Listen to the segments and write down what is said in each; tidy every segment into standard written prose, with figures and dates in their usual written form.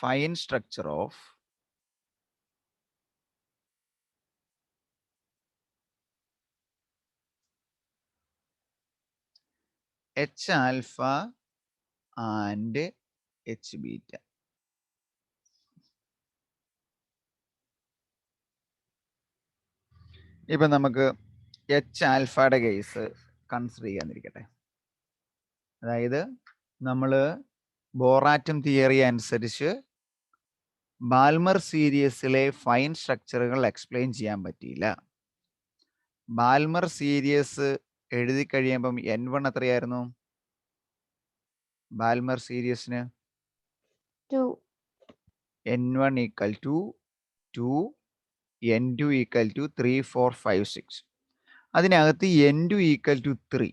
fine structure of H alpha and H beta. ഇപ്പം നമുക്ക് H ആൽഫയുടെ കേസ് കൺസിഡർ ചെയ്യാന്നിരിക്കട്ടെ. അതായത് നമ്മൾ ബോറാറ്റം തിയറി അനുസരിച്ച് ബാൽമർ സീരീസിലെ ഫൈൻ സ്ട്രക്ചറുകൾ എക്സ്പ്ലെയിൻ ചെയ്യാൻ പറ്റിയില്ല. ബാൽമർ സീരീസ് എഴുതി കഴിയുമ്പം N1 എത്രയായിരുന്നു? Ballmer സീരീസിന് 2. N1 equal to 2, N2 equal to 3, 4, 5, 6. അതിനകത്ത് N2 equal to 3.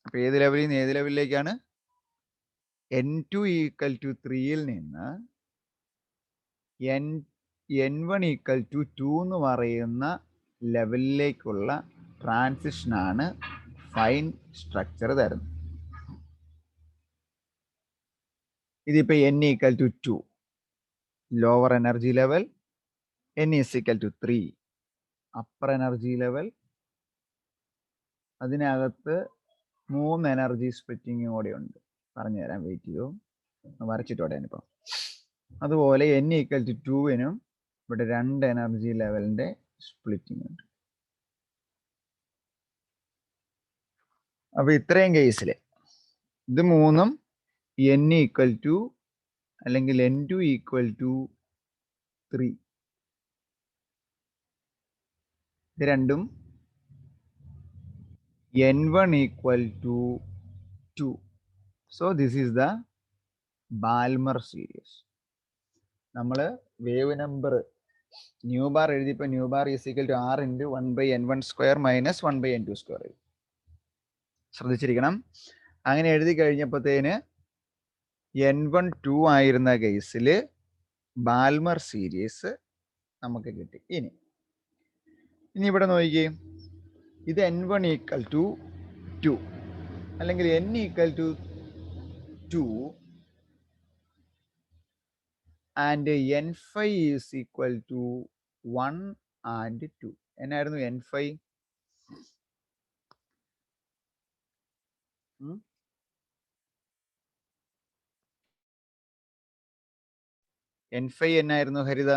അപ്പോൾ ഏത് ലെവലിൽ നിന്ന് ഏത് ലെവലിലേക്കാണ്? N2 equal to 3യിൽ നിന്ന് N1 equal to 2 എന്ന് പറയുന്ന ലെവലിലേക്കുള്ള ട്രാൻസിഷനാണ് ഫൈൻ സ്ട്രക്ചർ തരുന്നത്. ഇതിപ്പോൾ N equal to 2, lower energy level, N is equal to 3, upper energy level. അതിനകത്ത് 3 എനർജി സ്പ്ലിറ്റിങ്ങും കൂടെ ഉണ്ട്. പറഞ്ഞുതരാം, വെയിറ്റ് ചെയ്യൂ, വരച്ചിട്ടോടെ ഞാനിപ്പോൾ. അതുപോലെ N equal to 2നും ഇവിടെ 2 എനർജി ലെവലിൻ്റെ സ്പ്ലിറ്റിംഗ് ഉണ്ട്. അപ്പോൾ ഇത്രയും കേസിൽ ഇത് മൂന്നും N equal to അല്ലെങ്കിൽ N2 equal to 3, ഇത് രണ്ടും N1 equal to 2. So this is the Balmer series. നമ്മൾ വേവ് നമ്പർ ന്യൂ ബാർ എഴുതിയപ്പോൾ nu bar is equal to R × 1/N1² minus 1/N2². ശ്രദ്ധിച്ചിരിക്കണം. അങ്ങനെ എഴുതി കഴിഞ്ഞപ്പോഴത്തേന് N1 2 ആയിരുന്ന കേസിൽ ബാൽമർ സീരീസ് നമുക്ക് കിട്ടി. ഇനി ഇവിടെ നോക്കിക്കേ, ഇത് N1 equal to 2 അല്ലെങ്കിൽ N equal to 2 and N5 is equal to 1 and 2. എന്നായിരുന്നു N5? N5 എന്നായിരുന്നു ഹരിത?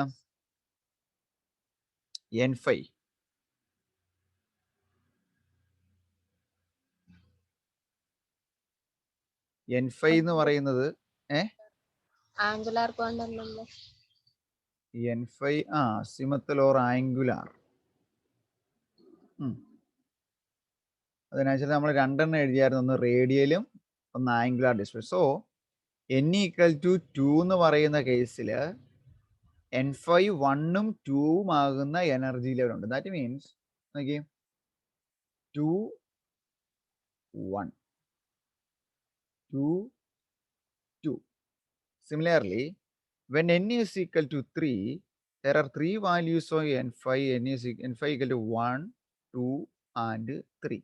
N5 എന്ന് പറയുന്നത് angular quantum number. N5 azimuthal or angular. അതിനനുസരിച്ച് നമ്മൾ 2 എണ്ണം എഴുതിയായിരുന്നു, ഒന്ന് റേഡിയലും ഒന്ന് angular distance. So N equal to 2 എന്ന് പറയുന്ന കേസിൽ N5 1ഉം 2ഉം ആകുന്ന എനർജി ലെവൽ ഉണ്ട്. ദാറ്റ് മീൻസ് നോക്കിയേ 2 1 2 2. Similarly, when N is equal to 3, there are 3 values of N5. N5 equal to 1, 2 and 3.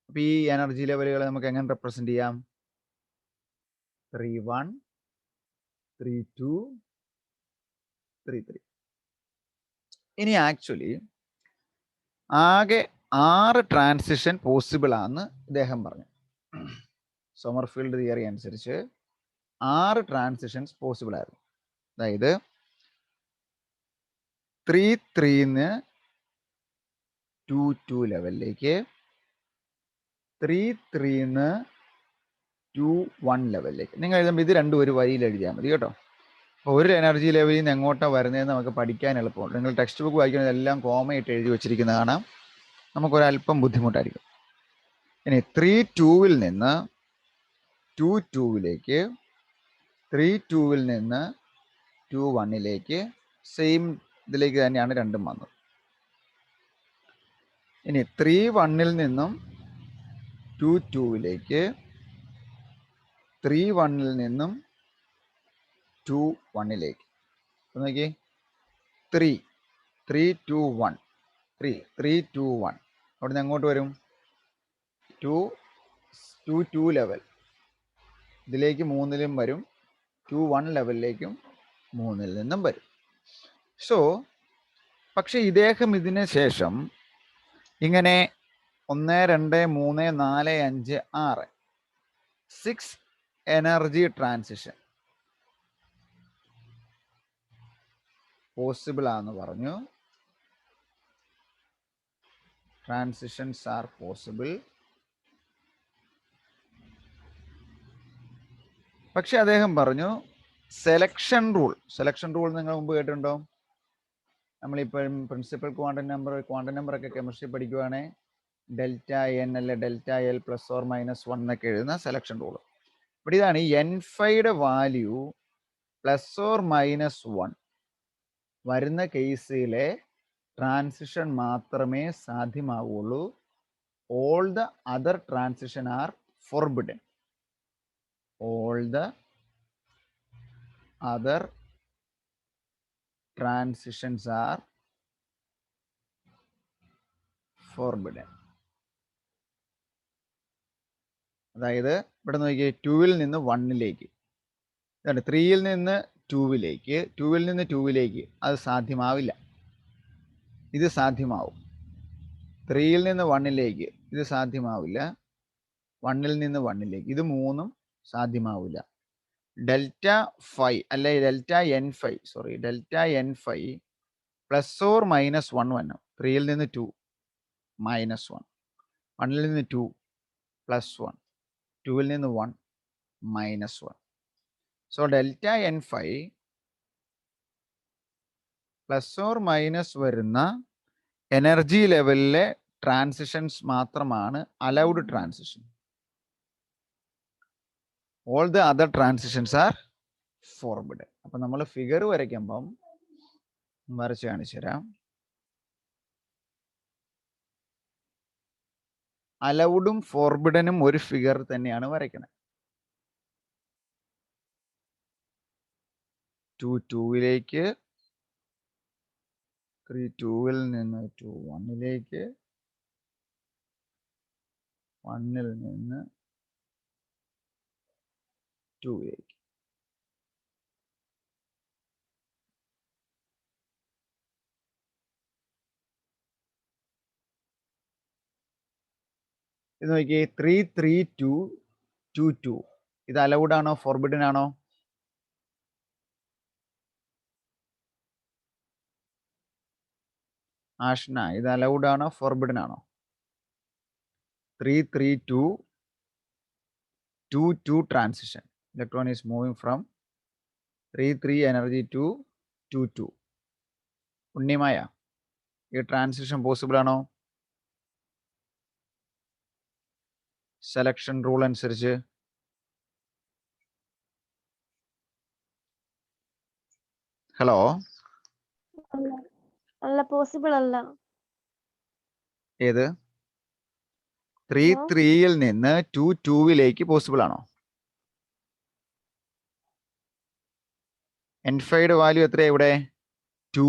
അപ്പോൾ ഈ എനർജി ലെവലുകളെ നമുക്ക് എങ്ങനെ റെപ്രസെന്റ് ചെയ്യാം? 3 1, 3 2, 3 3. ഇനി ആക്ച്വലി ആകെ 6 ട്രാൻസിഷൻ പോസിബിൾ ആണെന്ന് ഇദ്ദേഹം പറഞ്ഞു. സോമർഫീൽഡ് തിയറി അനുസരിച്ച് 6 ട്രാൻസിഷൻസ് പോസിബിൾ ആയിരുന്നു. അതായത് 3 3ന്ന് 2 2 ലെവലിലേക്ക്, 3 3ന്ന് 2 1 ലെവലിലേക്ക്. നിങ്ങൾ എഴുതുമ്പോൾ ഇത് രണ്ടും ഒരു വരിയിൽ എഴുതിയാൽ മതി കേട്ടോ. അപ്പോൾ ഒരു എനർജി ലെവലിൽ നിന്ന് എങ്ങോട്ടാണ് വരുന്നതെന്ന് നമുക്ക് പഠിക്കാൻ എളുപ്പമുണ്ട്. നിങ്ങൾ ടെക്സ്റ്റ് ബുക്ക് വായിക്കുന്നത് എല്ലാം കോമയായിട്ട് എഴുതി വെച്ചിരിക്കുന്നത് കാണാം, നമുക്കൊരല്പം ബുദ്ധിമുട്ടായിരിക്കും. ഇനി 3 2ൽ നിന്ന് 2 2ലേക്ക്, 3 2ൽ നിന്ന് 2 1ലേക്ക്, സെയിം ഇതിലേക്ക് തന്നെയാണ് രണ്ടും വന്നത്. ഇനി 3 1ൽ നിന്നും 2 2ലേക്ക്, 3 1ൽ നിന്നും 2 1ലേക്ക്. നോക്കിയേ 3 3 2 1 3 3 2 1. അവിടെ നിന്ന് അങ്ങോട്ട് വരും 2 2 2 ലെവൽ, ഇതിലേക്ക് 3ലും വരും, 2 1 ലെവലിലേക്കും 3-ൽ നിന്നും വരും. സോ പക്ഷെ ഇദ്ദേഹം ഇതിന് ശേഷം ഇങ്ങനെ 1, 2, 3, 4, 5, 6 6 എനർജി ട്രാൻസിഷൻ പോസിബിൾ ആണെന്ന് പറഞ്ഞു. Transitions R possible. പക്ഷെ അദ്ദേഹം പറഞ്ഞു സെലക്ഷൻ റൂൾ നിങ്ങൾ മുമ്പ് കേട്ടിട്ടുണ്ടോ? നമ്മളിപ്പോഴും പ്രിൻസിപ്പൽ ക്വാണ്ടം നമ്പർ ഒക്കെ കെമിസ്ട്രി പഠിക്കുവാണെങ്കിൽ ഡെൽറ്റ എൻ അല്ലെ ഡെൽറ്റ എൽ +or-1 എന്നൊക്കെ എഴുതുന്ന സെലക്ഷൻ റൂൾ. ഇവിടെ ഇതാണ് n5യുടെ വാല്യൂ +or-1 വരുന്ന കേസിലെ ട്രാൻസിഷൻ മാത്രമേ സാധ്യമാവുള്ളൂ. All the other transition are forbidden. All the other transitions are forbidden. അതായത് ഇവിടെ നോക്കിയേ 2-ൽ നിന്ന് 1-ലേക്ക്, 3-ൽ നിന്ന് 2-ലേക്ക്, 2-ൽ നിന്ന് 2-ലേക്ക് അത് സാധ്യമാവില്ല. ഇത് സാധ്യമാവും. 3-ൽ നിന്ന് 1-ലേക്ക് ഇത് സാധ്യമാവില്ല. 1-ൽ നിന്ന് 1-ലേക്ക് ഇത് മൂന്നും സാധ്യമാവില്ല. ഡെൽറ്റ n5 +or-1 വന്നു. 3-ൽ നിന്ന് 2 -1, 1-ൽ നിന്ന് 2 +1, 2-ൽ നിന്ന് 1 -1. സോ ഡെൽറ്റ n5 +or- വരുന്ന എനർജി ലെവലിലെ ട്രാൻസിഷൻസ് മാത്രമാണ് allowed transition. All the other transitions are forbidden. അപ്പൊ നമ്മൾ ഫിഗർ വരയ്ക്കുമ്പം വരച്ച് കാണിച്ചു തരാം. അലൗഡും ഫോർബിഡനും ഒരു ഫിഗർ തന്നെയാണ് വരയ്ക്കുന്നത്. 2-2-ലേക്ക്, 3-2-ൽ നിന്ന് 2-1-ലേക്ക്, 1-ൽ നിന്ന് 2-ലേക്ക്. ഇത് നോക്കിയേ 3-3-2-2-2. ഇത് അലൗഡ് ആണോ ഫോർബിഡൻ ആണോ? ആഷ്ന, ഇത് അലൗഡ് ആണോ ഫോർബിഡൻ ആണോ? 3-3-2-2-2 transition. Electron is moving from 3-3 energy to 2-2. Unnimaya, ഈ ട്രാൻസിഷൻ പോസിബിൾ ആണോ? സെലക്ഷൻ റൂൾ അനുസരിച്ച് ഹലോ, അല്ല, പോസിബിൾ അല്ല. ഏത്? 3-3-ൽ നിന്ന് 2-2-ലേക്ക് പോസിബിൾ ആണോ? n5യുടെ വാല്യൂ എത്രയാ ഇവിടെ? 2.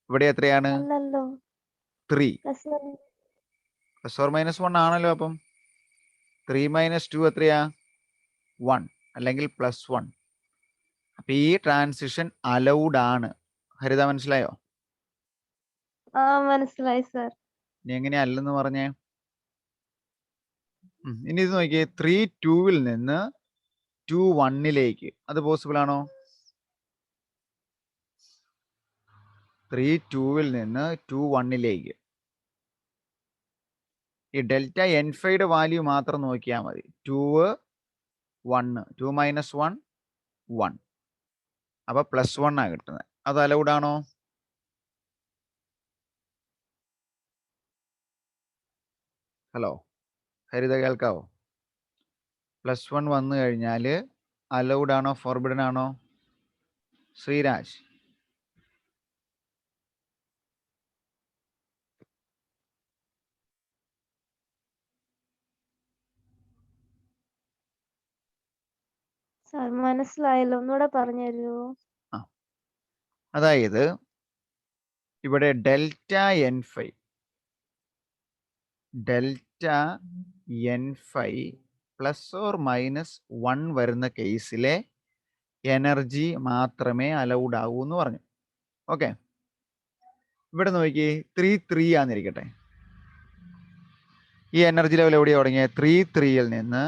ഇവിടെ എത്രയാണ്? 3. +or-1 ആണല്ലോ. അപ്പം 3 - 2 എത്രയാ? 1 അല്ലെങ്കിൽ +1. അപ്പൊ ഈ ട്രാൻസിഷൻ അലൗഡ് ആണ്. ഹരിത, മനസ്സിലായോ? മനസ്സിലായി സർ. ഇനി എങ്ങനെയാ അല്ലെന്ന് പറഞ്ഞേ? ഇനി ഇത് നോക്കിയേ, 3-2-ൽ നിന്ന് 2-1-ലേക്ക് അത് പോസിബിൾ ആണോ? 3-2-ൽ നിന്ന് 2-1-ലേക്ക് ഈ ഡെൽറ്റ n5യുടെ വാല്യൂ മാത്രം നോക്കിയാൽ മതി. 2-1, 2 - 1 1. അപ്പൊ +1 ആ കിട്ടുന്നത്. അത് അലൗഡ് ആണോ? ഹലോ, ഹരിത കേൾക്കാവോ? +1 വന്നു കഴിഞ്ഞാൽ അലൗഡ് ആണോ ഫോർബിഡൻ ആണോ? ശ്രീരാജ്, സർ മനസ്സിലായല്ലോ, ഒന്നുകൂടെ പറഞ്ഞു തരുമോ? അതായത് ഇവിടെ ഡെൽറ്റ n5 +or-1 വരുന്ന കേസിലെ എനർജി മാത്രമേ അലൗഡ് ആവൂ എന്ന് പറഞ്ഞു. ഓക്കെ, ഇവിടെ നോക്കി 3 ആന്നിരിക്കട്ടെ. ഈ എനർജി ലെവൽ എവിടെയാണ് തുടങ്ങിയത്? 3 നിന്ന്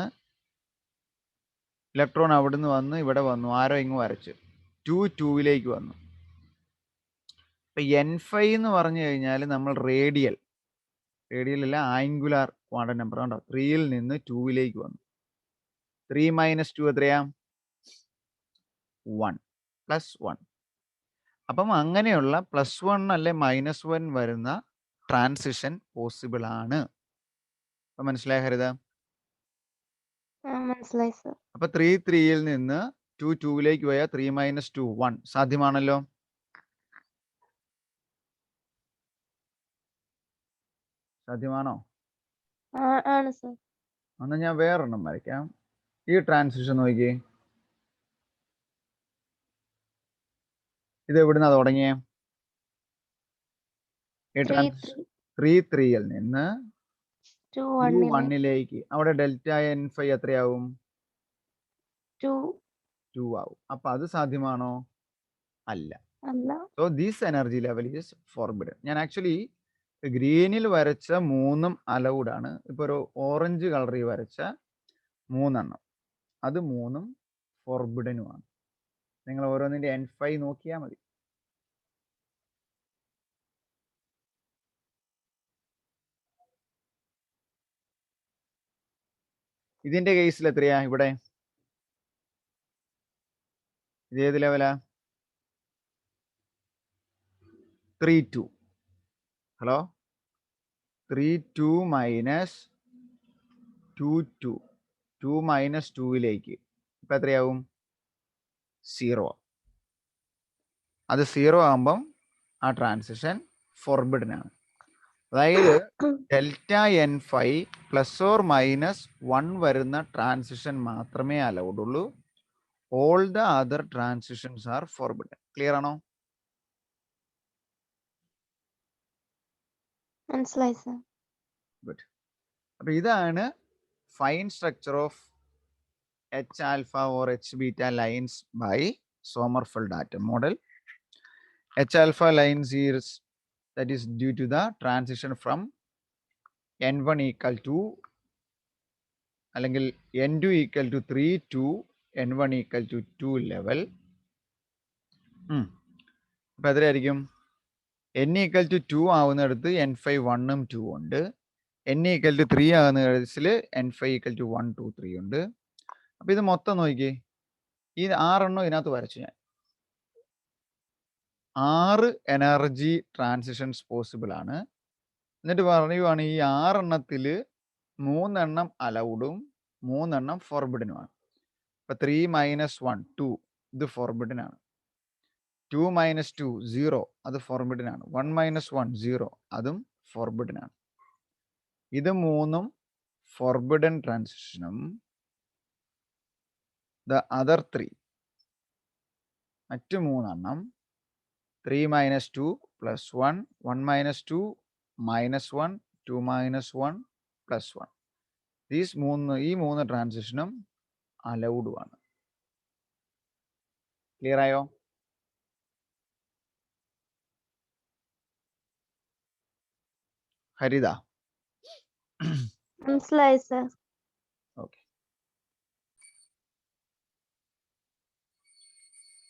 ഇലക്ട്രോൺ അവിടുന്ന് വന്ന് ഇവിടെ വന്നു, ആരോ ഇങ്ങ് വരച്ച് 2 വന്നു. ഇപ്പൊ N5 എന്ന് പറഞ്ഞു കഴിഞ്ഞാൽ നമ്മൾ റേഡിയൽ അല്ല, ആംഗുലാർ ക്വാണ്ടം നമ്പർ കണ്ടോ. 3 നിന്ന് 2 വന്നു. 3 - 2 എത്രയാ? 1 + 1. അപ്പം അങ്ങനെയുള്ള +1 അല്ലെ -1 വരുന്ന ട്രാൻസിഷൻ പോസിബിൾ ആണ്. അപ്പൊ മനസ്സിലായ ഹരിത? മനസ്സിലായി സർ. അപ്പൊ 3 നിന്ന് 2 പോയാൽ 3 - 2 1 സാധ്യമാണല്ലോ. സാധ്യമാണോ? ആണ് സർ. എന്നാൽ ഞാൻ വേറൊരെണ്ണം വരയ്ക്കാം. ഈ ട്രാൻസിഷൻ നോക്കിയേ, ഇത് എവിടുന്നാ തുടങ്ങിയേ? ഈ ട്രാൻസിഷൻ 3 നിന്ന് 2 അവിടെ ഡെൽറ്റ N5 എത്രയാവും? 2 ആവും. അപ്പൊ അത് സാധ്യമാണോ? അല്ല. So this energy level is forbidden. ഞാൻ ആക്ച്വലി ഗ്രീനിൽ വരച്ച 3 അലൗഡ് ആണ്. ഇപ്പൊ ഒരു ഓറഞ്ച് കളറിൽ വരച്ച 3 അത് 3 ഫോർബിഡനുമാണ്. നിങ്ങൾ ഓരോന്നിന്റെ N5 നോക്കിയാൽ മതി. ഇതിന്റെ കേസിൽ എത്രയാ? ഇവിടെ ഇത് ഏത് ലെവലാ? 3 ഹലോ 3 - 2 -2 ഇപ്പൊ എത്രയാവും? 0. അത് 0 ആകുമ്പം ആ ട്രാൻസിഷൻ ഫോർബിഡൻ ആണ്. അതായത് ഡെൽറ്റ N5 ±1 വരുന്ന ട്രാൻസിഷൻ മാത്രമേ അലൗഡ് ഉള്ളൂ. All the other transitions are forbidden. Clear ആണോ? മനസ്സിലായി സർ. ഗുഡ്. അപ്പൊ ഇതാണ് fine structure of H-alpha or H-beta lines by Sommerfeld atom model. H-alpha lines is that is due to the transition from N1 = അല്ലെങ്കിൽ N2 = 3 to N1 = 2 level. അപ്പൊ എത്രയായിരിക്കും? N = 2 ആവുന്നിടത്ത് N5 1ഉം 2 ഉണ്ട്. N = 3 ആകുന്ന കേസിൽ N5 = 1 2 3 ഉണ്ട്. അപ്പൊ ഇത് മൊത്തം നോക്കിയേ, ഈ 6 ഇതിനകത്ത് വരച്ചു ഞാൻ. 6 എനർജി ട്രാൻസിഷൻസ് പോസിബിൾ ആണ്. എന്നിട്ട് പറയുവാണ് ഈ 6 3 അലൗഡും 3 ഫോർബിഡനുമാണ്. ഇപ്പൊ 3 - 1 2 ഇത് ഫോർബിഡൻ ആണ്. 2 - 2 0 അത് ഫോർബിഡൻ ആണ്. 1 - 1 0 അതും ഫോർബിഡൻ ആണ്. ഇത് 3 ഫോർബിഡൻ ട്രാൻസിഷനും the other 3 മറ്റു 3 3 - 2 + 1 1 - 2 -1 2 - 1 +1 ഈ 3 ട്രാൻസിഷനും അലൗഡുമാണ്. ക്ലിയർ ആയോ? ഹരിത? മനസ്സിലായി സർ. ഓക്കെ.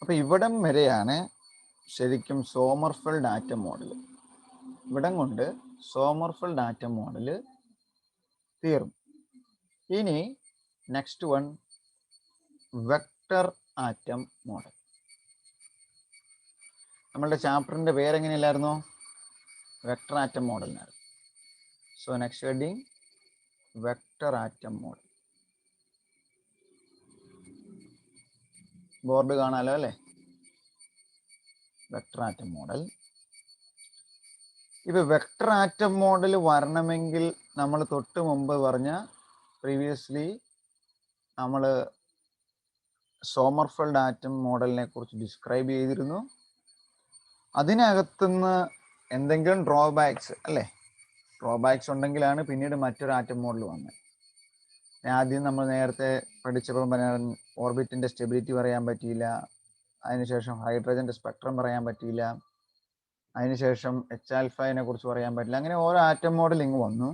അപ്പൊ ഇവിടം വരെയാണ് ശരിക്കും സോമർഫെൽഡ് ആറ്റം മോഡൽ. ഇവിടം കൊണ്ട് സോമർഫെൽഡ് ആറ്റം മോഡൽ തീർന്നു. ഇനി next one vector atom model. നമ്മളുടെ ചാപ്റ്ററിന്റെ പേരെങ്ങനെയല്ലായിരുന്നു? വെക്ടർ ആറ്റം മോഡലിനായിരുന്നു. So next heading vector atom model. Board കാണാലോ അല്ലേ? Vector atom model. ഇപ്പൊ വെക്ടർ ആറ്റം മോഡൽ വരണമെങ്കിൽ നമ്മൾ തൊട്ട് മുമ്പ് പറഞ്ഞ പ്രീവിയസ്ലി നമ്മൾ സോമർഫെൽഡ് ആറ്റം മോഡലിനെ കുറിച്ച് ഡിസ്ക്രൈബ് ചെയ്തിരുന്നു. അതിനകത്തുനിന്ന് എന്തെങ്കിലും ഡ്രോബാക്സ് അല്ലേ? ഡ്രോബാക്സ് ഉണ്ടെങ്കിലാണ് പിന്നീട് മറ്റൊരു ആറ്റം മോഡൽ വന്നത്. ആദ്യം നമ്മൾ നേരത്തെ പഠിച്ചപ്പോൾ ഓർബിറ്റിൻ്റെ സ്റ്റെബിലിറ്റി പറയാൻ പറ്റിയില്ല, അതിനുശേഷം ഹൈഡ്രജൻ്റെ സ്പെക്ട്രം പറയാൻ പറ്റിയില്ല, അതിനുശേഷം എച്ച് ആൽഫയെ കുറിച്ച് പറയാൻ പറ്റില്ല. അങ്ങനെ ഓരോ ആറ്റം മോഡൽ ഇങ്ങ് വന്നു.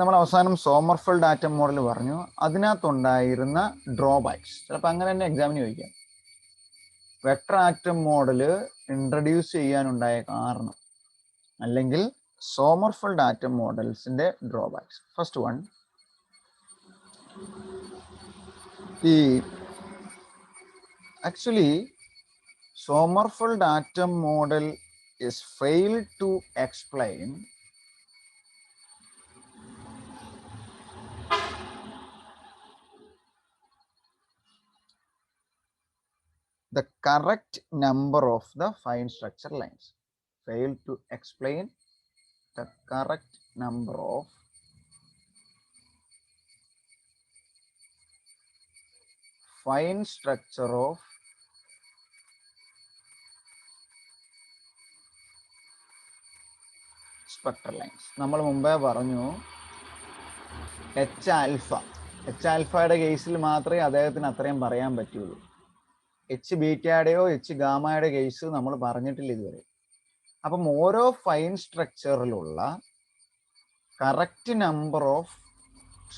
നമ്മൾ അവസാനം സോമർഫെൽഡ് ആറ്റം മോഡൽ പറഞ്ഞു. അതിനകത്തുണ്ടായിരുന്ന ഡ്രോബാക്സ് ചിലപ്പോൾ അങ്ങനെ തന്നെ എക്സാമിന് ചോദിക്കാം. വെക്ടർ ആറ്റം മോഡൽ ഇൻട്രൊഡ്യൂസ് ചെയ്യാനുണ്ടായ കാരണം അല്ലെങ്കിൽ സോമർഫെൽഡ് ആറ്റം മോഡൽസിന്റെ drawbacks. First one, actually Sommerfeld atom model is failed to explain the correct number of the fine structure lines. Failed to explain the correct number of fine structure of spectral lines. നമ്മൾ മുമ്പേ പറഞ്ഞു H ആൽഫയുടെ കേസിൽ മാത്രമേ അദ്ദേഹത്തിന് അത്രയും പറയാൻ പറ്റുള്ളൂ. എച്ച് ബീറ്റയുടെയോ എച്ച് ഗാമയുടെ കേസ് നമ്മൾ പറഞ്ഞിട്ടില്ല ഇതുവരെ. അപ്പം ഓരോ ഫൈൻ സ്ട്രക്ചറിലുള്ള correct number of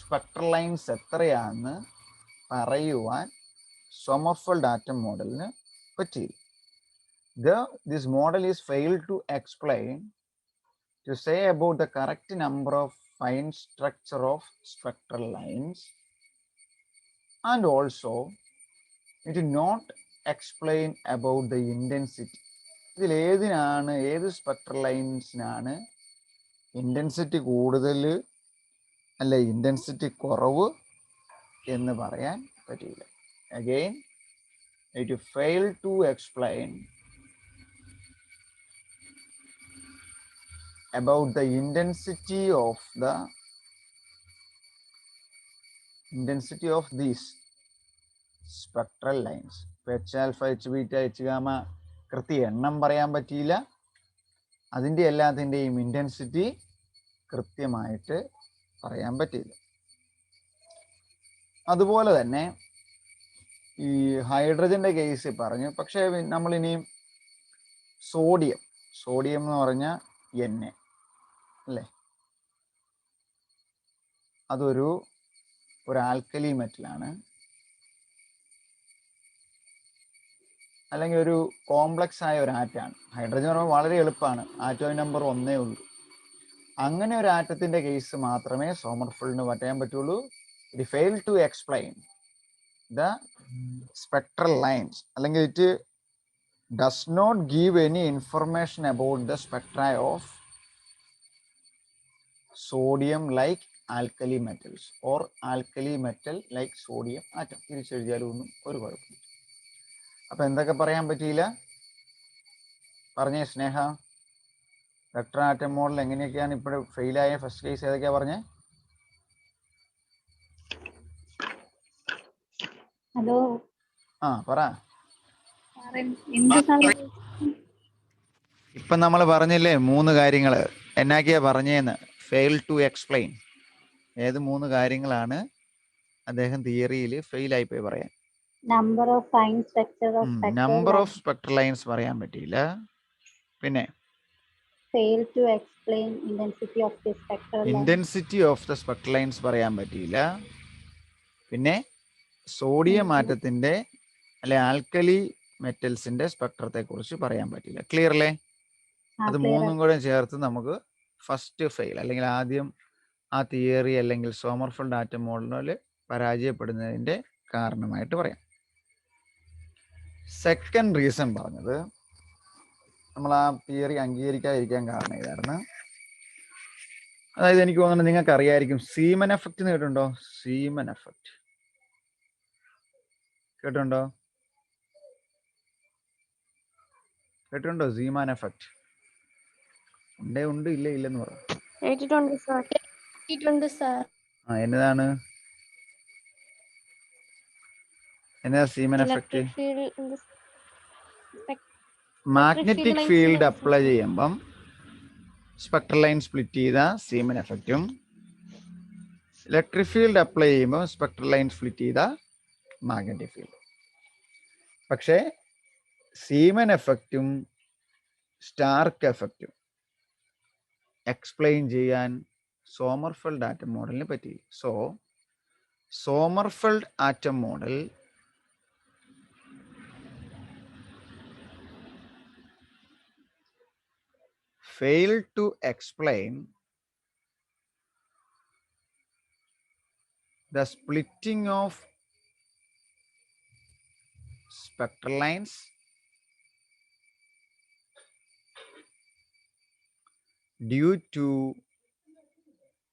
spectral lines എത്രയാണെന്ന് പറയുവാൻ സോമർഫെൽഡ് ആറ്റം മോഡലിന് പറ്റിയില്ല. This model is failed to explain, to say about the correct number of fine structure of spectral lines, and also it did not explain about the intensity. ഇതിൽ ഏത് spectral ലൈൻസിനാണ് intensity കൂടുതൽ അല്ല intensity കുറവ് എന്ന് പറയാൻ പറ്റില്ല. Again, it failed to explain about the intensity of these spectral lines. H alpha, H beta, H gamma കൃത്യ എണ്ണം പറയാൻ പറ്റിയില്ല. അതിൻ്റെ എല്ലാത്തിൻ്റെയും ഇൻറ്റൻസിറ്റി കൃത്യമായിട്ട് പറയാൻ പറ്റിയില്ല. അതുപോലെ തന്നെ ഈ ഹൈഡ്രജൻ്റെ കേസ് പറഞ്ഞു. പക്ഷേ നമ്മളിനിയും സോഡിയം എന്ന് പറഞ്ഞാൽ എന്നെ അല്ലേ, അതൊരു ആൽക്കലി മെറ്റലാണ്, അല്ലെങ്കിൽ ഒരു കോംപ്ലക്സ് ആയ ഒരു ആറ്റാണ്. ഹൈഡ്രജൻ പറയുമ്പോൾ വളരെ എളുപ്പമാണ്, ആറ്റോം നമ്പർ 1 ഉള്ളൂ. അങ്ങനെ ഒരു ആറ്റത്തിൻ്റെ കേസ് മാത്രമേ സോമർഫെൽഡിന് പറയാൻ പറ്റുള്ളൂ. It fail to explain the spectral lines, അല്ലെങ്കിൽ it does not give any information about the spectra of sodium like alkali metals or alkali metal like sodium atom. തിരിച്ചെഴുതിയാലൊന്നും ഒരു കുഴപ്പമില്ല. അപ്പം എന്തൊക്കെ പറയാൻ പറ്റിയില്ല പറഞ്ഞേ സ്നേഹ? വെക്ടർ ആറ്റം മോഡൽ എങ്ങനെയൊക്കെയാണ് ഇപ്പോഴും ഫെയിലായ ഫസ്റ്റ് കേസ് ഏതൊക്കെയാ പറഞ്ഞേ? ഹലോ പറ. ഇപ്പം നമ്മൾ പറഞ്ഞില്ലേ 3 കാര്യങ്ങൾ എന്നൊക്കെയാ പറഞ്ഞേന്ന്? Fail to explain. ഏത് 3 കാര്യങ്ങളാണ് അദ്ദേഹം തിയറിയിൽ ഫെയിൽ ആയിപ്പോയി പറയാൻ? നമ്പർ ഓഫ് സ്പെക്ട്രൽ ലൈൻസ് പറയാൻ പറ്റിയില്ല. പിന്നെ fail to explain intensity of the spectral lines പറയാൻ പറ്റിയില്ല. പിന്നെ സോഡിയം ആറ്റത്തിന്റെ അല്ലെ ആൽക്കലി മെറ്റൽസിന്റെ സ്പെക്ട്രത്തെ കുറിച്ച് പറയാൻ പറ്റില്ല. ക്ലിയർ അല്ലേ? അത് 3 കൂടെ ചേർത്ത് നമുക്ക് ഫസ്റ്റ് ഫെയിൽ അല്ലെങ്കിൽ ആദ്യം ആ തിയറി അല്ലെങ്കിൽ സോമർഫെൽഡ് ആറ്റം മോഡലിൽ പരാജയപ്പെടുന്നതിൻ്റെ കാരണമായിട്ട് പറയാം. സെക്കൻഡ് റീസൺ പറഞ്ഞത് നമ്മൾ ആ തിയറി അംഗീകരിക്കാതിരിക്കാൻ കാരണം ഇതായിരുന്നു. അതായത് എനിക്ക് തോന്നുന്നത് നിങ്ങൾക്ക് അറിയായിരിക്കും, സീമൻ എഫക്റ്റ് എന്ന് കേട്ടിട്ടുണ്ടോ? സീമൻ എഫക്റ്റ് കേട്ടിട്ടുണ്ടോ? സീമാൻ എഫക്റ്റ് ഉണ്ട് ഇല്ലെന്ന് പറഞ്ഞു. എന്നതാണ് Zeeman effect? Magnetic field apply ചെയ്യുമ്പം സ്പെക്ട്രൽ ലൈൻ സ്പ്ലിറ്റ് ചെയ്ത സീമൻ എഫക്റ്റും, ഇലക്ട്രിക് ഫീൽഡ് അപ്ലൈ ചെയ്യുമ്പോൾ സ്പെക്ട്രൽ ലൈൻ സ്പ്ലിറ്റ് ചെയ്ത മാഗ്നറ്റിക് ഫീൽഡ്. പക്ഷേ സീമൻ എഫക്റ്റും സ്റ്റാർക്ക് എഫക്റ്റും എക്സ്പ്ലെയിൻ ചെയ്യാൻ സോമർഫെൽഡ് ആറ്റം മോഡലിന് പറ്റിയില്ല. So Sommerfeld atom model failed to explain the splitting of spectral lines due to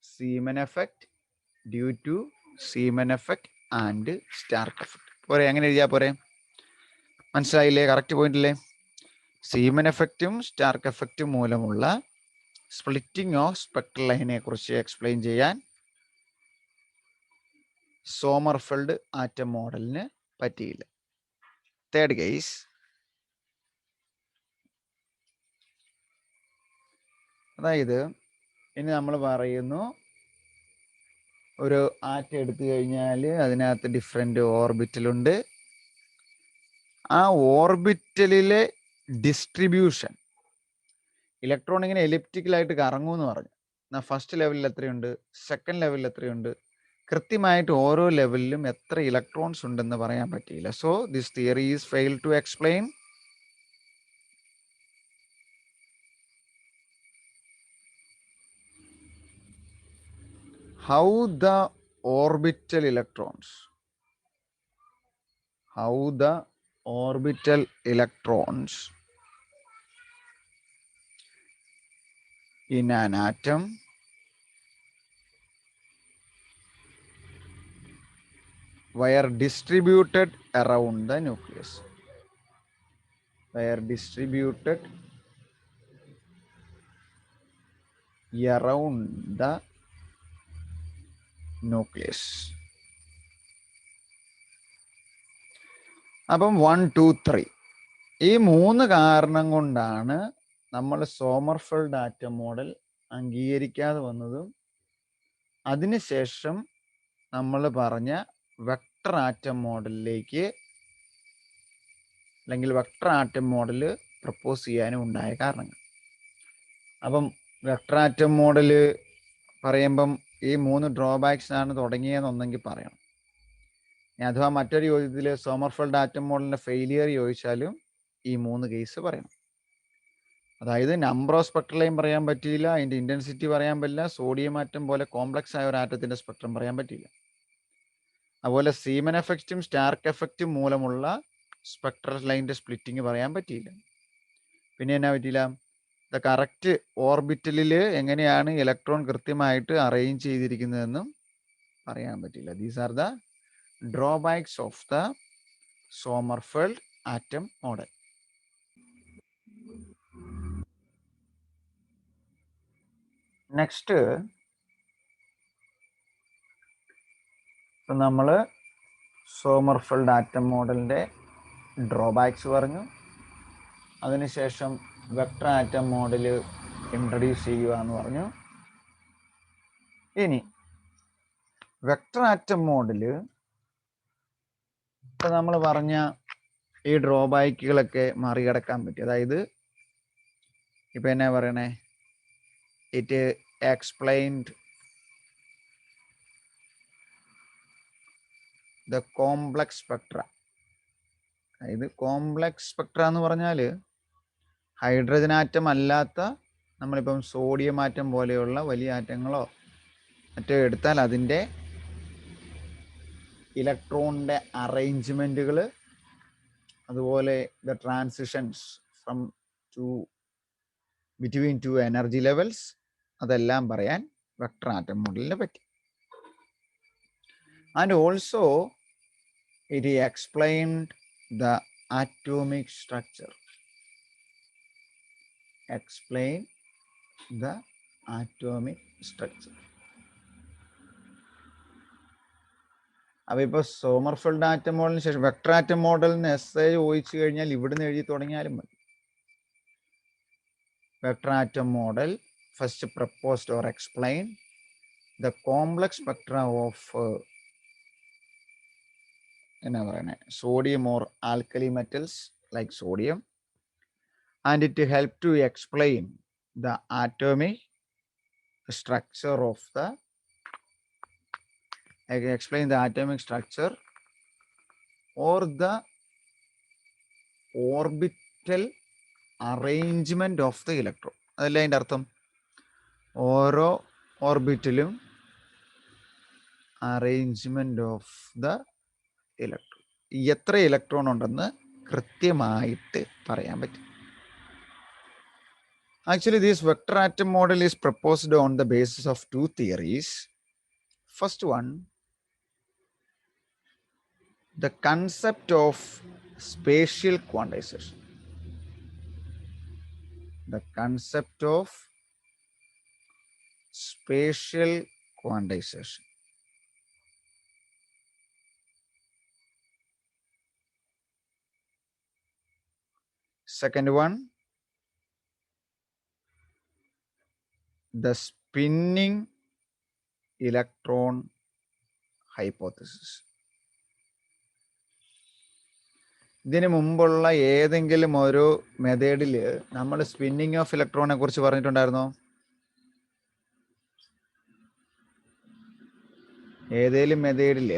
Zeeman effect and Stark effect. പോരെ, എങ്ങനെ എഴുതിയാൽ പോരെ? മനസ്സിലായില്ലേ? കറക്റ്റ് പോയിന്റ് അല്ലേ? സീമൻ എഫക്റ്റും സ്റ്റാർക്ക് എഫക്റ്റും മൂലമുള്ള സ്പ്ലിറ്റിംഗ് ഓഫ് സ്പെക്ട്രൽ ലൈനെ കുറിച്ച് എക്സ്പ്ലെയിൻ ചെയ്യാൻ സോമർഫെൽഡ് ആറ്റം മോഡലിന് പറ്റിയില്ല. തേർഡ് കേസ്, അതായത് ഇനി നമ്മൾ പറയുന്നു ഒരു ആറ്റം എടുത്തു കഴിഞ്ഞാൽ അതിനകത്ത് ഡിഫറെൻ്റ് ഓർബിറ്റലുണ്ട്. ആ ഓർബിറ്റലിലെ ഡിസ്ട്രിബ്യൂഷൻ, ഇലക്ട്രോൺ ഇങ്ങനെ എലിപ്റ്റിക്കലായിട്ട് കറങ്ങുമെന്ന് പറഞ്ഞു. എന്നാൽ ഫസ്റ്റ് ലെവലിൽ എത്രയുണ്ട്, സെക്കൻഡ് ലെവലിൽ എത്രയുണ്ട്, കൃത്യമായിട്ട് ഓരോ ലെവലിലും എത്ര ഇലക്ട്രോൺസ് ഉണ്ടെന്ന് പറയാൻ പറ്റിയില്ല. So this theory is fail to explain how the orbital electrons in an atom were distributed around the nucleus. അപ്പം 1, 2, 3 ഈ 3 കാരണം കൊണ്ടാണ് നമ്മൾ സോമർഫെൽഡ് ആറ്റം മോഡൽ അംഗീകരിക്കാതെ വന്നതും അതിനുശേഷം നമ്മൾ പറഞ്ഞ വെക്ടർ ആറ്റം മോഡലിലേക്ക് അല്ലെങ്കിൽ വെക്ടർ ആറ്റം മോഡൽ പ്രപ്പോസ് ചെയ്യാനും ഉണ്ടായ കാരണങ്ങൾ. അപ്പം വെക്ടർ ആറ്റം മോഡൽ പറയുമ്പം ഈ 3 ഡ്രോബാക്സ് ആണ് തുടങ്ങിയതെന്നൊന്നെങ്കിൽ പറയണം. അഥവാ മറ്റൊരു ചോദ്യത്തിൽ സോമർഫെൽഡ് ആറ്റം മോഡലിൻ്റെ ഫെയിലിയർ ചോദിച്ചാലും ഈ 3 കേസ് പറയണം. അതായത് നമ്പർ ഓഫ് സ്പെക്ട്രൽ ലൈൻ പറയാൻ പറ്റിയില്ല, അതിൻ്റെ ഇൻറ്റൻസിറ്റി പറയാൻ പറ്റില്ല, സോഡിയം ആറ്റം പോലെ കോംപ്ലക്സ് ആയ ഒരു ആറ്റത്തിൻ്റെ സ്പെക്ട്രം പറയാൻ പറ്റിയില്ല. അതുപോലെ സീമൻ എഫക്റ്റും സ്റ്റാർക്ക് എഫക്റ്റും മൂലമുള്ള സ്പെക്ട്രൽ ലൈൻ്റെ സ്പ്ലിറ്റിങ് പറയാൻ പറ്റിയില്ല. പിന്നെ എന്നാ പറ്റിയില്ല, ദ കറക്റ്റ് ഓർബിറ്റലിൽ എങ്ങനെയാണ് ഇലക്ട്രോൺ കൃത്യമായിട്ട് അറേഞ്ച് ചെയ്തിരിക്കുന്നതെന്നും പറയാൻ പറ്റില്ല. These are the drawbacks of the Sommerfeld atom model. Next നമ്മൾ സോമർഫെൽഡ് ആറ്റം മോഡലിൻ്റെ ഡ്രോബാക്സ് പറഞ്ഞു. അതിനുശേഷം വെക്ടർ ആറ്റം മോഡൽ ഇൻട്രൊഡ്യൂസ് ചെയ്യുക എന്ന് പറഞ്ഞു. ഇനി വെക്ടർ ആറ്റം മോഡൽ ഇപ്പം നമ്മൾ പറഞ്ഞ ഈ ഡ്രോബാക്കുകളൊക്കെ മറികടക്കാൻ പറ്റി. അതായത് ഇപ്പം എന്നാ പറയണേ, it explained the complex Spectra. അതായത് കോംപ്ലക്സ് സ്പെക്ട്ര എന്ന് പറഞ്ഞാൽ ഹൈഡ്രജൻ ആറ്റം അല്ലാത്ത നമ്മളിപ്പം സോഡിയം ആറ്റം പോലെയുള്ള വലിയ ആറ്റങ്ങളോ മറ്റോ എടുത്താൽ അതിൻ്റെ ഇലക്ട്രോണിൻ്റെ അറേഞ്ച്മെൻറ്റുകൾ, അതുപോലെ the transitions from between 2 energy levels, അതെല്ലാം പറയാൻ വെക്ടർ ആറ്റം മോഡലിനെ പറ്റി. And also it explained the atomic structure. അപ്പോൾ ഇപ്പോൾ സോമർഫെൽഡ് ആറ്റം മോഡലിന് ശേഷം വെക്ടർ ആറ്റം മോഡലിന് എസ്സേ ചോദിച്ചു കഴിഞ്ഞാൽ ഇവിടുന്ന് എഴുതി തുടങ്ങിയാലും മതി. Vector atom model first proposed or explain the complex spectra of sodium or alkali metals like sodium, and it help to explain the atomic structure of the or the orbital arrangement of the electron. അതല്ലേ അതിൻ്റെ അർത്ഥം? ഓരോ ഓർബിറ്റിലും arrangement of the electron, എത്ര electron ഉണ്ടെന്ന് കൃത്യമായിട്ട് പറയാൻ പറ്റും. Actually, this vector atom model is proposed on the basis of two theories. First one, the concept of spatial quantization. The concept of spatial quantization. Second one, the spinning electron hypothesis. ഇതിന് മുമ്പുള്ള ഏതെങ്കിലും ഒരു മെത്തേഡിൽ നമ്മൾ spinning of ഇലക്ട്രോണിനെ കുറിച്ച് പറഞ്ഞിട്ടുണ്ടായിരുന്നോ? ഏതെങ്കിലും മെത്തേഡിൽ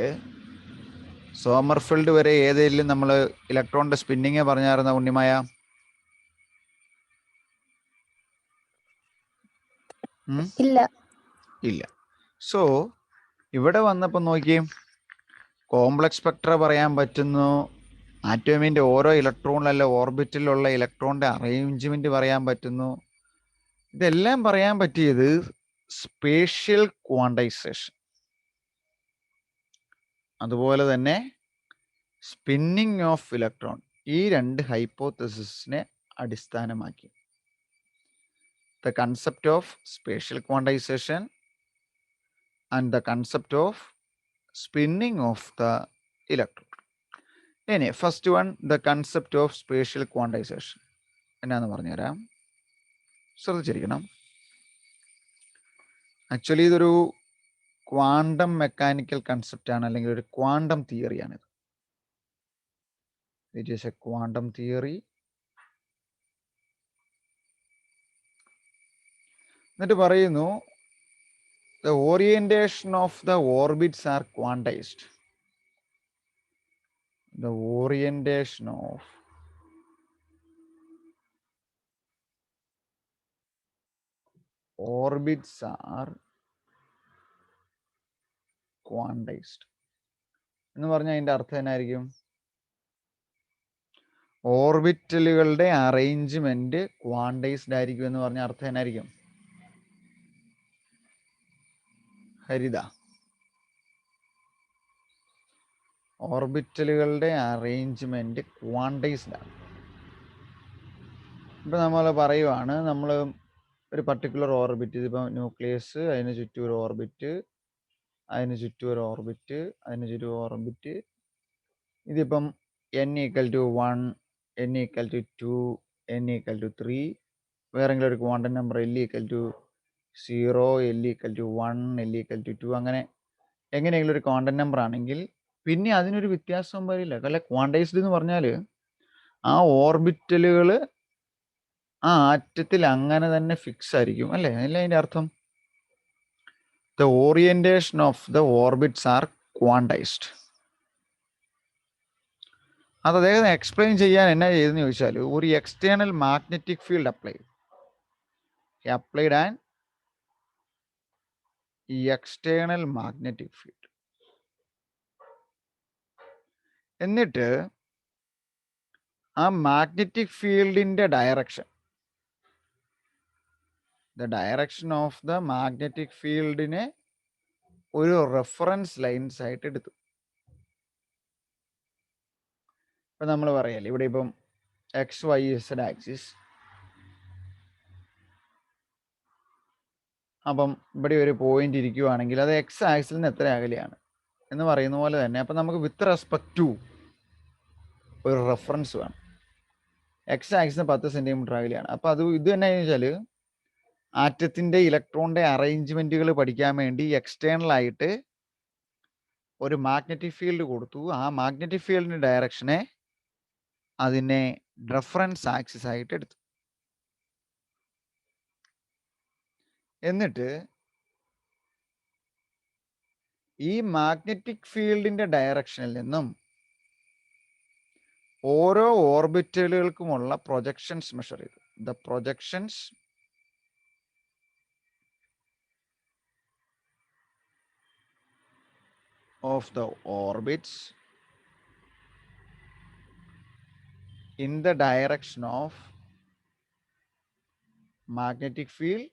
സോമർഫെൽഡ് വരെ ഏതെങ്കിലും നമ്മൾ ഇലക്ട്രോണിന്റെ സ്പിന്നിങ് പറഞ്ഞായിരുന്നോ ഉണ്ണിമായ? ഇല്ല. സോ ഇവിടെ വന്നപ്പോൾ നോക്കിയേ, കോംപ്ലക്സ് സ്പെക്ട്ര പറയാൻ പറ്റുന്നു, ആറ്റോമിന്റെ ഓരോ ഇലക്ട്രോണിലല്ല ഓർബിറ്റിലുള്ള ഇലക്ട്രോണിന്റെ അറേഞ്ച്മെന്റ് പറയാൻ പറ്റുന്നു. ഇതെല്ലാം പറയാൻ പറ്റിയത് സ്പേഷ്യൽ ക്വാണ്ടൈസേഷൻ, അതുപോലെ തന്നെ സ്പിന്നിങ് ഓഫ് ഇലക്ട്രോൺ, ഈ രണ്ട് ഹൈപ്പോത്തസിസിനെ അടിസ്ഥാനമാക്കി. The concept of spatial quantization and the concept of spinning of the electron. ഇനി first one, the concept of spatial quantization എന്നാന്ന് പറഞ്ഞുതരാം, ശ്രദ്ധിച്ചിരിക്കണം. ആക്ച്വലി ഇതൊരു ക്വാണ്ടം മെക്കാനിക്കൽ കൺസെപ്റ്റ് ആണ്, അല്ലെങ്കിൽ ഒരു ക്വാണ്ടം തിയറിയാണിത്. It is a quantum theory. എന്നിട്ട് പറയുന്നു, the orientation of the orbits are quantized. The orientation of orbits are quantized. എന്ന് പറഞ്ഞാൽ അതിൻ്റെ അർത്ഥം എന്നായിരിക്കും? ഓർബിറ്റലുകളുടെ അറേഞ്ച്മെന്റ് ക്വാണ്ടൈസ്ഡ് ആയിരിക്കും എന്ന് പറഞ്ഞ അർത്ഥം എന്നായിരിക്കും? ഹരിത, ഓർബിറ്റലുകളുടെ അറേഞ്ച്മെന്റ് ക്വാണ്ടൈസ്ഡ് ആണ്. ഇപ്പൊ നമ്മൾ പറയുവാണ്, നമ്മൾ ഒരു പർട്ടിക്കുലർ ഓർബിറ്റ്, ഇതിപ്പോൾ ന്യൂക്ലിയസ്, അതിന് ചുറ്റും ഒരു ഓർബിറ്റ്, അതിന് ചുറ്റും ഒരു ഓർബിറ്റ്, അതിന് ചുറ്റും ഓർബിറ്റ്. ഇതിപ്പം n = 1, n = 2, n = 3, വേറെങ്കിലും ഒരു quantum number l = 0, l = 1, l = 2, അങ്ങനെ എങ്ങനെയെങ്കിലും ഒരു ക്വാണ്ടം നമ്പർ ആണെങ്കിൽ പിന്നെ അതിനൊരു വ്യത്യാസം വരില്ല. അല്ല, ക്വാണ്ടൈസ്ഡ് എന്ന് പറഞ്ഞാൽ ആ ഓർബിറ്റലുകൾ ആ ആറ്റത്തിൽ അങ്ങനെ തന്നെ ഫിക്സ് ആയിരിക്കും, അല്ലേ? അല്ല അതിൻ്റെ അർത്ഥം? The orientation of the orbits are quantised. അത് അദ്ദേഹം എക്സ്പ്ലെയിൻ ചെയ്യാൻ എന്നാ ചെയ്തെന്ന് ചോദിച്ചാൽ, ഒരു external magnetic field applied and external magnetic field. എന്നിട്ട് ആ മാഗ്നറ്റിക് ഫീൽഡിന്റെ direction, the direction of the magnetic ഫീൽഡിനെ ഒരു റെഫറൻസ് ലൈൻസ് ആയിട്ട് എടുത്തു. ഇപ്പൊ നമ്മൾ പറയല്ലേ, ഇവിടെ ഇപ്പം XYZ ആക്സിസ്, അപ്പം ഇവിടെ ഒരു പോയിന്റ് ഇരിക്കുവാണെങ്കിൽ അത് എക്സ് ആക്സിൽ നിന്ന് എത്ര അകലെയാണ് എന്ന് പറയുന്ന പോലെ തന്നെ അപ്പം നമുക്ക് വിത്ത് റെസ്പെക്ട് ടു ഒരു റെഫറൻസ് വേണം. എക്സ് ആക്സിന് 10 സെന്റിമീറ്റർ അകലെയാണ്. അപ്പം ഇത് തന്നെ വെച്ചാൽ ആറ്റത്തിൻ്റെ ഇലക്ട്രോണിൻ്റെ അറേഞ്ച്മെൻറ്റുകൾ പഠിക്കാൻ വേണ്ടി എക്സ്റ്റേണൽ ആയിട്ട് ഒരു മാഗ്നറ്റിക് ഫീൽഡ് കൊടുത്തു. ആ മാഗ്നറ്റിക് ഫീൽഡിൻ്റെ ഡയറക്ഷനെ അതിനെ റെഫറൻസ് ആക്സിസ് ആയിട്ട് എടുത്തു. എന്നിട്ട് ഈ മാഗ്നറ്റിക് ഫീൽഡിൻ്റെ ഡയറക്ഷനിൽ നിന്നും ഓരോ ഓർബിറ്റലുകൾക്കുമുള്ള പ്രൊജക്ഷൻസ് മെഷർ ചെയ്തു. The projections of the orbits in the direction of magnetic field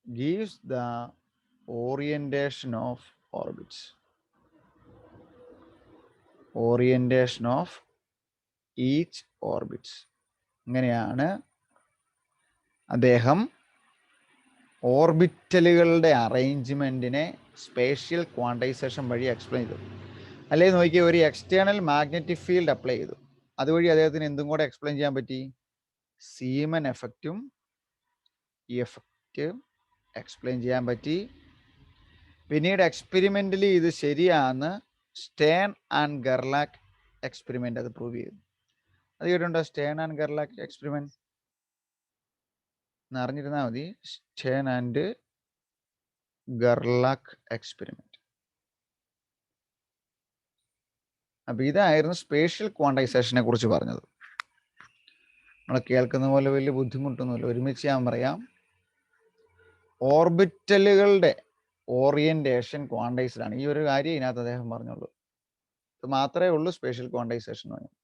gives the orientation of orbits. Orientation of each orbits. ഇങ്ങനെയാണ് അദ്ദേഹം ഓർബിറ്റലുകളുടെ അറേഞ്ച്മെൻറ്റിനെ സ്പേഷ്യൽ ക്വാണ്ടൈസേഷൻ വഴി എക്സ്പ്ലെയിൻ ചെയ്തു. അല്ലെങ്കിൽ നോക്കിയാൽ ഒരു എക്സ്റ്റേണൽ മാഗ്നറ്റിക് ഫീൽഡ് അപ്ലൈ ചെയ്തു. അതുവഴി അദ്ദേഹത്തിന് എന്തും കൂടെ എക്സ്പ്ലെയിൻ ചെയ്യാൻ പറ്റി? സീമൻ എഫക്റ്റും ഈ എഫക്റ്റ് എക്സ്പ്ലെയിൻ ചെയ്യാൻ പറ്റി. പിന്നീട് എക്സ്പെരിമെൻ്റലി ഇത് ശരിയാണെന്ന് സ്റ്റേൺ ആൻഡ് ഗെർലാക് എക്സ്പെരിമെൻ്റ് അത് പ്രൂവ് ചെയ്തു. അത് കേട്ടിട്ടുണ്ടോ? സ്റ്റേൺ ആൻഡ് ഗെർലാക് എക്സ്പെരിമെൻറ്റ് എന്ന് അറിഞ്ഞിരുന്നാൽ മതി. സ്റ്റേൺ ആൻഡ് ഗെർലാക് എക്സ്പെരിമെൻറ്റ്. അപ്പോൾ ഇതായിരുന്നു സ്പേഷ്യൽ ക്വാണ്ടൈസേഷനെ കുറിച്ച് പറഞ്ഞത്. നമ്മൾ കേൾക്കുന്ന പോലെ വലിയ ബുദ്ധിമുട്ടൊന്നുമില്ല, ഒരുമിച്ച് ഞാൻ പറയാം. ഓർബിറ്റലുകളുടെ ഓറിയന്റേഷൻ ക്വാണ്ടൈസ്ഡ് ആണ്. ഈ ഒരു കാര്യം ഇതിനകത്ത് അദ്ദേഹം പറഞ്ഞുള്ളൂ. ഇത് മാത്രമേ ഉള്ളൂ സ്പേഷ്യൽ ക്വാണ്ടൈസേഷൻ എന്ന് പറഞ്ഞാൽ.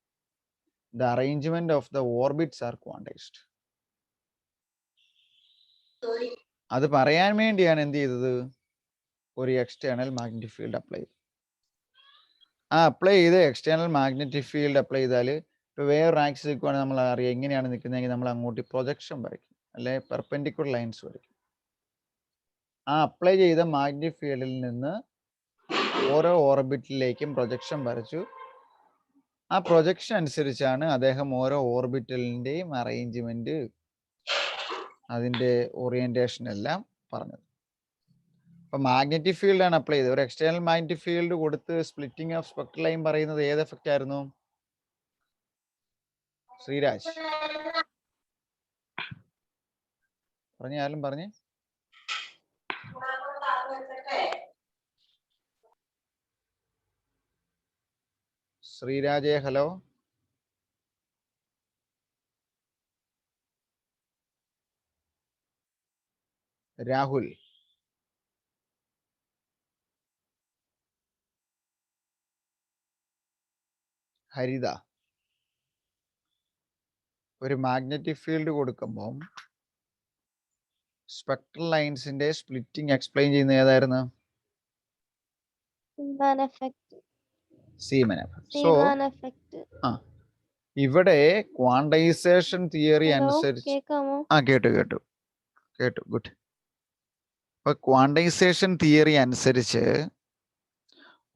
The arrangement of the orbits are quantised. അത് പറയാൻ വേണ്ടിയാണ് എന്ത് ചെയ്തത്? ഒരു എക്സ്റ്റേണൽ മാഗ്നറ്റിക് ഫീൽഡ് അപ്ലൈ ചെയ്തു. ആ അപ്ലൈ ചെയ്ത് എക്സ്റ്റേണൽ മാഗ്നറ്റിക് ഫീൽഡ് അപ്ലൈ ചെയ്താൽ ഇപ്പോൾ വേറൊരു ആക്സിസ് നിൽക്കുവാണെങ്കിൽ നമ്മൾ അറിയാം എങ്ങനെയാണ് നിൽക്കുന്നതെങ്കിൽ നമ്മൾ അങ്ങോട്ട് പ്രൊജക്ഷൻ വരയ്ക്കും, അല്ലെ പെർപെൻഡിക്കുലർ ലൈൻസ് വരയ്ക്കും. ആ അപ്ലൈ ചെയ്ത മാഗ്നറ്റിക് ഫീൽഡിൽ നിന്ന് ഓരോ ഓർബിറ്റിലേക്കും പ്രൊജക്ഷൻ വരച്ചു. ആ പ്രൊജക്ഷൻ അനുസരിച്ചാണ് അദ്ദേഹം ഓരോ ഓർബിറ്റലിൻ്റെയും അറേഞ്ച്മെന്റ്, അതിൻ്റെ ഓറിയന്റേഷൻ എല്ലാം പറഞ്ഞത്. അപ്പോൾ മാഗ്നറ്റിക് ഫീൽഡാണ് അപ്ലൈ ചെയ്തത്. ഒരു എക്സ്റ്റേണൽ മാഗ്നറ്റിക് ഫീൽഡ് കൊടുത്ത് സ്പ്ലിറ്റിംഗ് ഓഫ് സ്പെക്ട്രൽ ലൈൻ പറയുന്നത് ഏത് എഫക്റ്റ് ആയിരുന്നു? ശ്രീരാജ് പറഞ്ഞാലും പറഞ്ഞേ. ശ്രീരാജേ, ഹലോ. രാഹുൽ, ഹരിത. ഒരു മാഗ്നറ്റിക് ഫീൽഡ് കൊടുക്കുമ്പോൾ സ്പെക്ട്രൽ ലൈൻസിന്റെ സ്പ്ലിറ്റിംഗ് എക്സ്പ്ലെയിൻ ചെയ്യുന്ന ഏതായിരുന്നു? Zeeman effect. സോ ഇവിടെ ക്വാണ്ടൈസേഷൻ തിയറി അനുസരിച്ച് കേട്ടു ഗുഡ്. അപ്പൊ ക്വാണ്ടൈസേഷൻ തിയറി അനുസരിച്ച്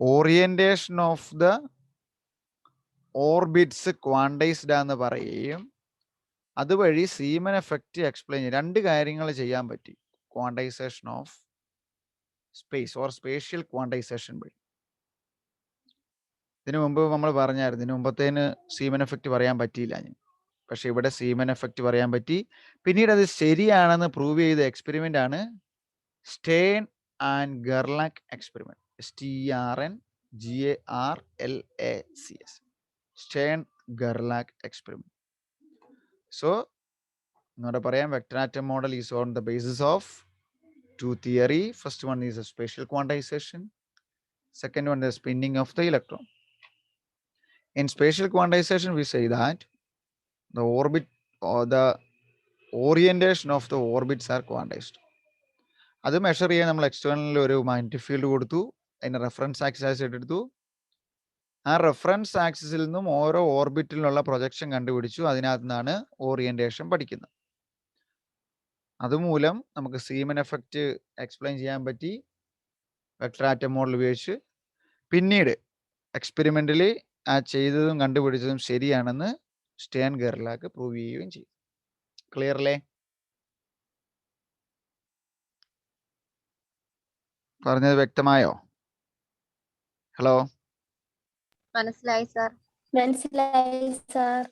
orientation of the orbits quantised എന്ന് പറയുകയും അതുവഴി സീമൻ എഫക്റ്റ് എക്സ്പ്ലെയിൻ ചെയ്യും. രണ്ട് കാര്യങ്ങൾ ചെയ്യാൻ പറ്റി quantisation of space or spatial quantisation വഴി. ഇതിനു മുമ്പ് നമ്മൾ പറഞ്ഞായിരുന്നു, ഇതിനു മുമ്പത്തേന് സീമൻ എഫക്റ്റ് പറയാൻ പറ്റിയില്ല ഞാൻ. പക്ഷെ ഇവിടെ സീമൻ എഫക്റ്റ് പറയാൻ പറ്റി. പിന്നീട് അത് ശരിയാണെന്ന് പ്രൂവ് ചെയ്ത എക്സ്പെരിമെന്റ് ആണ് സ്റ്റേൺ ആൻഡ് ഗെർലാക് എക്സ്പെരിമെന്റ്. STERNGARLACS. സ്റ്റേൺ ഗെർലാക് എക്സ്പെരിമെന്റ്. സോ എന്നോട് പറയാം, vector atom model is on the basis of two theory. First one is a spatial quantization. Second one is spinning of the electron. In spatial quantization, we say that the orbit or the orientation of the orbits are quantized. അത് measure ചെയ്യാൻ നമ്മൾ എക്സ്റ്റേണലിൽ ഒരു magnetic field കൊടുത്തു, അതിന് reference axis എടുത്തു. ആ reference ആക്സിസിൽ നിന്നും ഓരോ ഓർബിറ്റിലുള്ള പ്രൊജക്ഷൻ കണ്ടുപിടിച്ചു. അതിനകത്ത് നിന്നാണ് ഓറിയന്റേഷൻ പഠിക്കുന്നത്. അതുമൂലം നമുക്ക് സീമൻ എഫക്റ്റ് എക്സ്പ്ലെയിൻ ചെയ്യാൻ പറ്റി വെക്ടർ ആറ്റം മോഡൽ ഉപയോഗിച്ച്. പിന്നീട് എക്സ്പെരിമെന്റലി ആ ചെയ്തതും കണ്ടുപിടിച്ചതും ശരിയാണെന്ന് സ്റ്റേൺ ഗെർലാക് പ്രൂവ് ചെയ്യുകയും ചെയ്തു. ക്ലിയർ അല്ലേ? പറഞ്ഞത് വ്യക്തമായോ? ഹലോ, മനസ്സിലായി സാർ. മനസ്സിലായി സാർ.